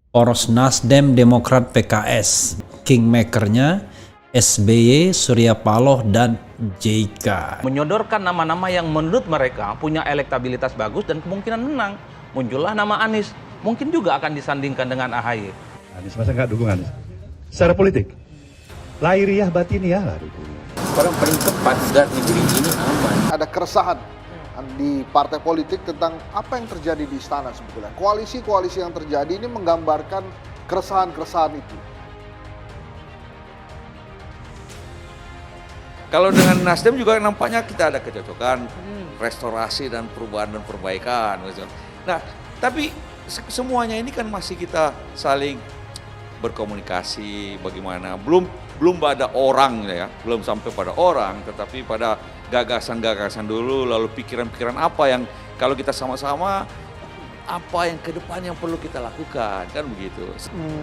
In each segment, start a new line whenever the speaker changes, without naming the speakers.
Poros Nasdem, Demokrat, PKS, kingmakernya SBY, Surya Paloh, dan JK.
Menyodorkan nama-nama yang menurut mereka punya elektabilitas bagus dan kemungkinan menang. Muncullah nama Anies, mungkin juga akan disandingkan dengan AHY.
Anies masa nggak dukung Anies? Secara politik, lahiriah batiniah lah dukung.
Orang paling tepat agar negeri ini aman.
Ada keresahan di partai politik tentang apa yang terjadi di istana sebetulnya. Koalisi-koalisi yang terjadi ini menggambarkan keresahan-keresahan itu.
Kalau dengan Nasdem juga nampaknya kita ada kecocokan, restorasi dan perubahan dan perbaikan. Nah, tapi semuanya ini kan masih kita saling berkomunikasi bagaimana. Belum pada orang ya, belum sampai pada orang, tetapi pada gagasan-gagasan dulu, lalu pikiran-pikiran apa yang kalau kita sama-sama apa yang ke depan yang perlu kita lakukan, kan begitu.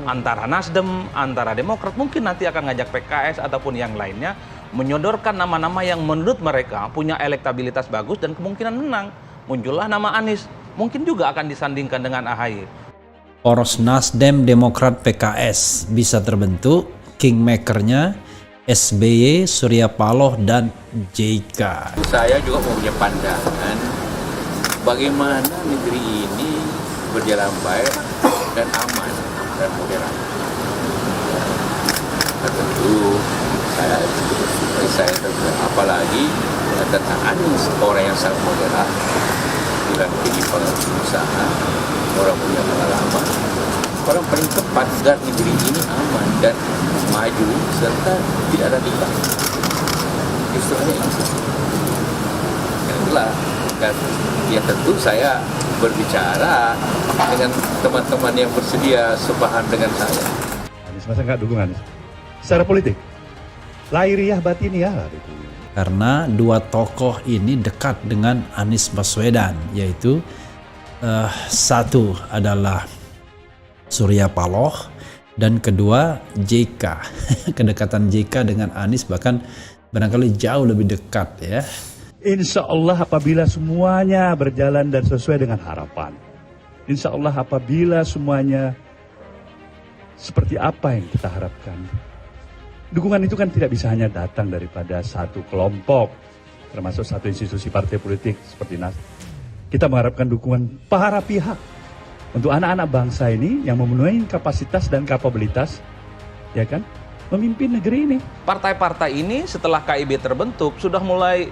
Antara Nasdem, antara Demokrat, mungkin nanti akan ngajak PKS ataupun yang lainnya menyodorkan nama-nama yang menurut mereka punya elektabilitas bagus dan kemungkinan menang. Muncullah nama Anies, mungkin juga akan disandingkan dengan AHY.
Poros Nasdem, Demokrat, PKS bisa terbentuk, kingmakernya SBY, Surya Paloh, dan JK.
Saya juga punya pandangan bagaimana negeri ini berjalan baik dan aman dan moderat. Nah, tentu saya tentu apalagi tentang Anies, orang yang sangat moderat, bilang ini pengusaha, orang punya pengalaman, orang paling tepat agar negeri ini aman dan maju serta tidak ada riba. Justru hanya itu. Yang itulah kan, ya tentu saya berbicara dengan teman-teman yang bersedia sepaham dengan saya.
Anies masa nggak dukung Anies? Secara politik, lahiriah batiniah lah dukung.
Karena dua tokoh ini dekat dengan Anies Baswedan, yaitu satu adalah Surya Paloh dan kedua JK. Kedekatan JK dengan Anies bahkan barangkali jauh lebih dekat ya.
Insya Allah apabila semuanya berjalan dan sesuai dengan harapan. Insya Allah apabila semuanya seperti apa yang kita harapkan. Dukungan itu kan tidak bisa hanya datang daripada satu kelompok, termasuk satu institusi partai politik seperti Nasdem. Kita mengharapkan dukungan para pihak untuk anak-anak bangsa ini yang memenuhi kapasitas dan kapabilitas, ya kan, memimpin negeri ini.
Partai-partai ini setelah KIB terbentuk sudah mulai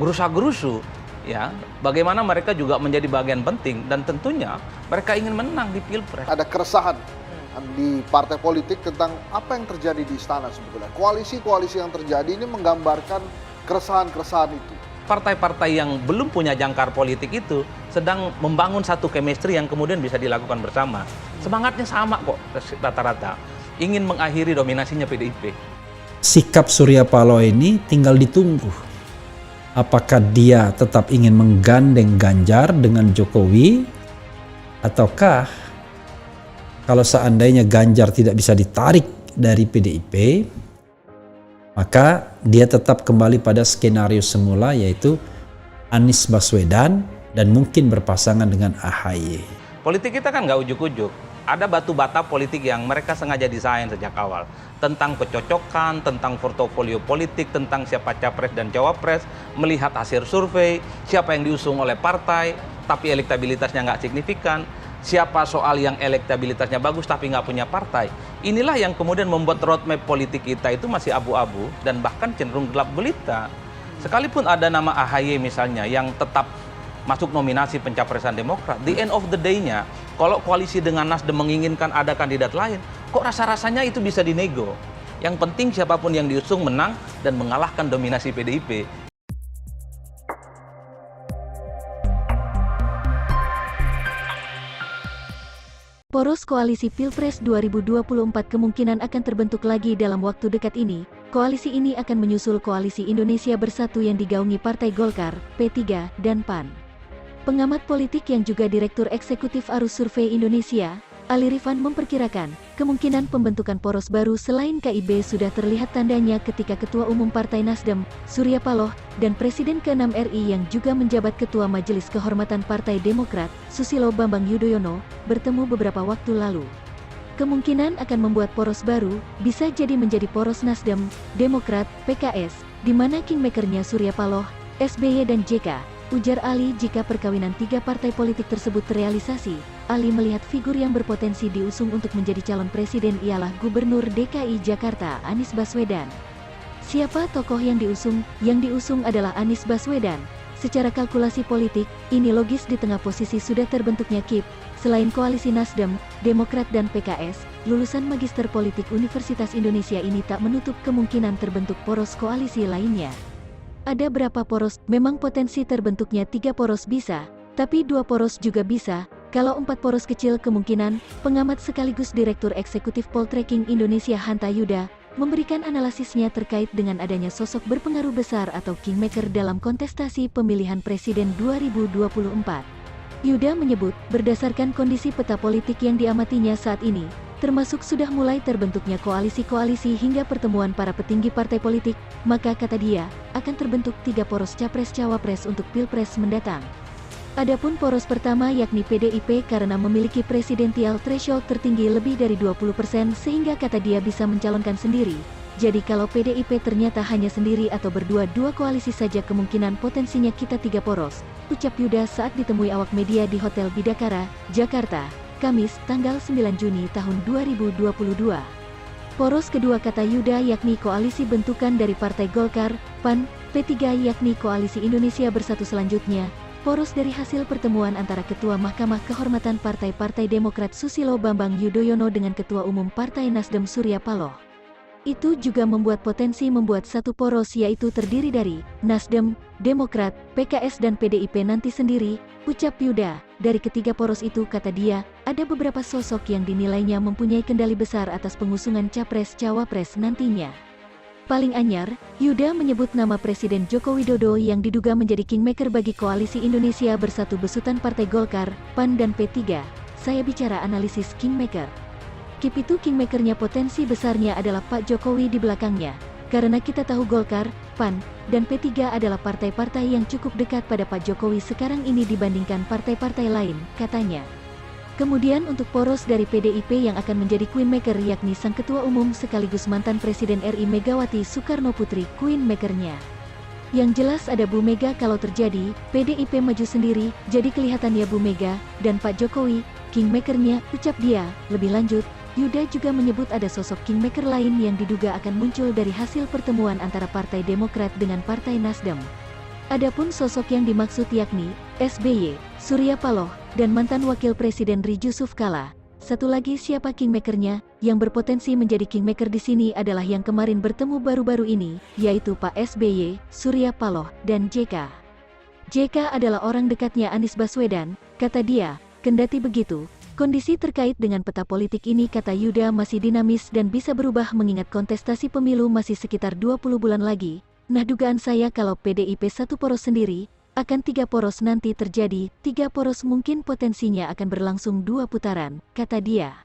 gerusa-gerusu, ya. Bagaimana mereka juga menjadi bagian penting dan tentunya mereka ingin menang di Pilpres.
Ada keresahan di partai politik tentang apa yang terjadi di istana sebetulnya. Koalisi-koalisi yang terjadi ini menggambarkan keresahan-keresahan itu.
Partai-partai yang belum punya jangkar politik itu sedang membangun satu chemistry yang kemudian bisa dilakukan bersama. Semangatnya sama kok rata-rata. Ingin mengakhiri dominasinya PDIP.
Sikap Surya Paloh ini tinggal ditunggu. Apakah dia tetap ingin menggandeng Ganjar dengan Jokowi? Ataukah kalau seandainya Ganjar tidak bisa ditarik dari PDIP, maka dia tetap kembali pada skenario semula, yaitu Anies Baswedan dan mungkin berpasangan dengan AHY.
Politik kita kan nggak ujuk-ujuk. Ada batu bata politik yang mereka sengaja desain sejak awal. Tentang kecocokan, tentang portofolio politik, tentang siapa capres dan cawapres, melihat hasil survei, siapa yang diusung oleh partai, tapi elektabilitasnya nggak signifikan, siapa soal yang elektabilitasnya bagus tapi nggak punya partai. Inilah yang kemudian membuat roadmap politik kita itu masih abu-abu dan bahkan cenderung gelap gulita. Sekalipun ada nama AHY misalnya yang tetap masuk nominasi pencapresan Demokrat, the end of the day-nya, kalau koalisi dengan Nasdem menginginkan ada kandidat lain, kok rasa-rasanya itu bisa dinego. Yang penting siapapun yang diusung menang dan mengalahkan dominasi PDIP.
Poros Koalisi Pilpres 2024 kemungkinan akan terbentuk lagi dalam waktu dekat ini. Koalisi ini akan menyusul Koalisi Indonesia Bersatu yang digaungi Partai Golkar, P3, dan PAN. Pengamat politik yang juga Direktur Eksekutif Arus Survei Indonesia, Ali Rifan memperkirakan, kemungkinan pembentukan poros baru selain KIB sudah terlihat tandanya ketika Ketua Umum Partai Nasdem, Surya Paloh, dan Presiden ke-6 RI yang juga menjabat Ketua Majelis Kehormatan Partai Demokrat, Susilo Bambang Yudhoyono, bertemu beberapa waktu lalu. kemungkinan akan membuat poros baru, bisa jadi menjadi poros Nasdem, Demokrat, PKS, di mana kingmakernya Surya Paloh, SBY dan JK. Ujar Ali, jika perkawinan tiga partai politik tersebut terrealisasi, Ali melihat figur yang berpotensi diusung untuk menjadi calon presiden ialah Gubernur DKI Jakarta Anies Baswedan. Siapa tokoh yang diusung? Yang diusung adalah Anies Baswedan. Secara kalkulasi politik, ini logis di tengah posisi sudah terbentuknya KIP. Selain koalisi Nasdem, Demokrat dan PKS, lulusan Magister Politik Universitas Indonesia ini tak menutup kemungkinan terbentuk poros koalisi lainnya. Ada berapa poros? Memang potensi terbentuknya 3 poros bisa, tapi 2 poros juga bisa. Kalau 4 poros kecil kemungkinan, pengamat sekaligus Direktur Eksekutif Poltreking Indonesia Hanta Yuda, memberikan analisisnya terkait dengan adanya sosok berpengaruh besar atau kingmaker dalam kontestasi pemilihan presiden 2024. Yuda menyebut, berdasarkan kondisi peta politik yang diamatinya saat ini, termasuk sudah mulai terbentuknya koalisi-koalisi hingga pertemuan para petinggi partai politik, maka kata dia, akan terbentuk 3 poros capres-cawapres untuk Pilpres mendatang. Adapun poros pertama yakni PDIP karena memiliki presidensial threshold tertinggi lebih dari 20% sehingga kata dia bisa mencalonkan sendiri. Jadi kalau PDIP ternyata hanya sendiri atau berdua dua koalisi saja kemungkinan potensinya kita 3 poros, ucap Yuda saat ditemui awak media di Hotel Bidakara, Jakarta, Kamis, tanggal 9 Juni tahun 2022. Poros kedua kata Yuda yakni koalisi bentukan dari Partai Golkar, PAN, P3 yakni Koalisi Indonesia Bersatu selanjutnya. Poros dari hasil pertemuan antara Ketua Mahkamah Kehormatan Partai Demokrat Susilo Bambang Yudhoyono dengan Ketua Umum Partai Nasdem Surya Paloh. Itu juga membuat potensi membuat satu poros yaitu terdiri dari Nasdem, Demokrat, PKS dan PDIP nanti sendiri, ucap Yuda. Dari ketiga poros itu kata dia, ada beberapa sosok yang dinilainya mempunyai kendali besar atas pengusungan capres-cawapres nantinya. Paling anyar, Yuda menyebut nama Presiden Joko Widodo yang diduga menjadi kingmaker bagi Koalisi Indonesia Bersatu besutan Partai Golkar, PAN dan P3. Saya bicara analisis kingmaker. KIP itu kingmakernya potensi besarnya adalah Pak Jokowi di belakangnya. Karena kita tahu Golkar, PAN, dan P3 adalah partai-partai yang cukup dekat pada Pak Jokowi sekarang ini dibandingkan partai-partai lain, katanya. Kemudian untuk poros dari PDIP yang akan menjadi queenmaker yakni sang Ketua Umum sekaligus mantan Presiden RI Megawati Soekarno Putri queenmakernya. Yang jelas ada Bu Mega kalau terjadi, PDIP maju sendiri, jadi kelihatannya Bu Mega, dan Pak Jokowi, kingmakernya, ucap dia. Lebih lanjut, Yuda juga menyebut ada sosok kingmaker lain yang diduga akan muncul dari hasil pertemuan antara Partai Demokrat dengan Partai Nasdem. Adapun sosok yang dimaksud yakni SBY, Surya Paloh, dan mantan Wakil Presiden Ri Yusuf Kala. Satu lagi siapa kingmakernya, yang berpotensi menjadi kingmaker di sini adalah yang kemarin bertemu baru-baru ini, yaitu Pak SBY, Surya Paloh, dan JK. JK adalah orang dekatnya Anies Baswedan, kata dia. Kendati begitu, kondisi terkait dengan peta politik ini kata Yuda masih dinamis dan bisa berubah mengingat kontestasi pemilu masih sekitar 20 bulan lagi. Nah dugaan saya kalau PDIP satu poros sendiri, akan 3 poros nanti terjadi, 3 poros mungkin potensinya akan berlangsung 2 putaran, kata dia.